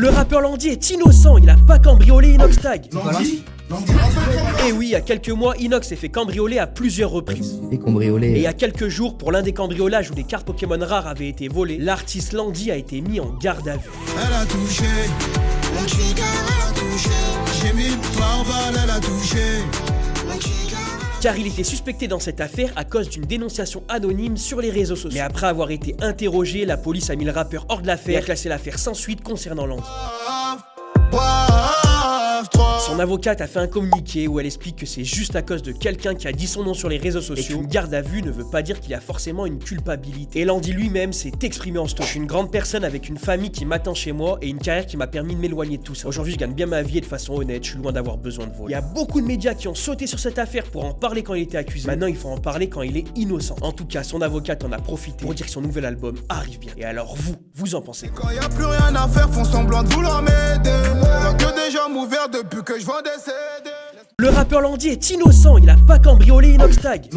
Le rappeur Landy est innocent, il a pas cambriolé Inox Tag. Et oui, il y a quelques mois, Inox s'est fait cambrioler à plusieurs reprises. Et il y a quelques jours, pour l'un des cambriolages où des cartes Pokémon rares avaient été volées, l'artiste Landy a été mis en garde à vue. Elle a touché, mon chica, elle a touché. J'ai mis par balle, elle a touché. Car il était suspecté dans cette affaire à cause d'une dénonciation anonyme sur les réseaux sociaux. Mais après avoir été interrogé, la police a mis le rappeur hors de l'affaire et a classé l'affaire sans suite concernant Landy. Son avocate a fait un communiqué où elle explique que c'est juste à cause de quelqu'un qui a dit son nom sur les réseaux sociaux et qu'une garde à vue ne veut pas dire qu'il y a forcément une culpabilité. Et Landy lui-même s'est exprimé en story. Je suis une grande personne avec une famille qui m'attend chez moi et une carrière qui m'a permis de m'éloigner de tout ça. Aujourd'hui, je gagne bien ma vie et de façon honnête, je suis loin d'avoir besoin de vol. Il y a beaucoup de médias qui ont sauté sur cette affaire pour en parler quand il était accusé. Maintenant, il faut en parler quand il est innocent. En tout cas, son avocate en a profité pour dire que son nouvel album arrive bien. Et alors vous en pensez quoi? Quand y a plus rien à faire, font semblant de vouloir m'aider. Y'a que des jambes ouvertes depuis que je vends des CD. Le rappeur Landy est innocent, il a pas cambriolé Inox Tag.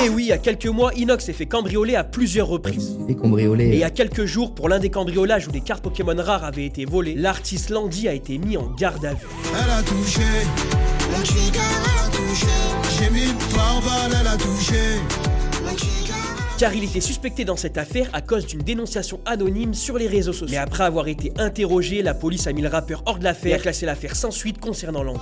Et oui, il y a quelques mois, Inox s'est fait cambrioler à plusieurs reprises. Et il y a quelques jours, pour l'un des cambriolages où des cartes Pokémon rares avaient été volées, l'artiste Landy a été mis en garde à vue. Elle a touché, mon chica, elle a touché. J'ai mis par balle, elle a touché. Car il était suspecté dans cette affaire à cause d'une dénonciation anonyme sur les réseaux sociaux. Mais après avoir été interrogé, la police a mis le rappeur hors de l'affaire et a classé l'affaire sans suite concernant Landy.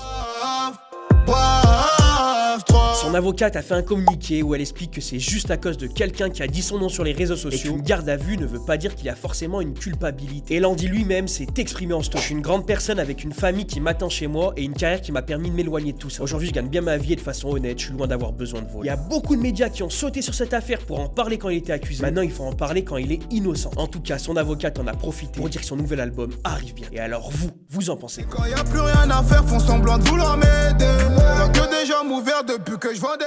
Son avocate a fait un communiqué où elle explique que c'est juste à cause de quelqu'un qui a dit son nom sur les réseaux sociaux et qu'une garde à vue ne veut pas dire qu'il y a forcément une culpabilité. Et Landy lui-même s'est exprimé en story. Je suis une grande personne avec une famille qui m'attend chez moi et une carrière qui m'a permis de m'éloigner de tout ça. Aujourd'hui, je gagne bien ma vie et de façon honnête, je suis loin d'avoir besoin de vol. Il y a beaucoup de médias qui ont sauté sur cette affaire pour en parler quand il était accusé. Maintenant, il faut en parler quand il est innocent. En tout cas, son avocate en a profité pour dire que son nouvel album arrive bien. Et alors vous en pensez quoi? Quand y a plus rien à faire, font semblant de vouloir m'aider. Y'a que des jambes ouvertes depuis que je vends des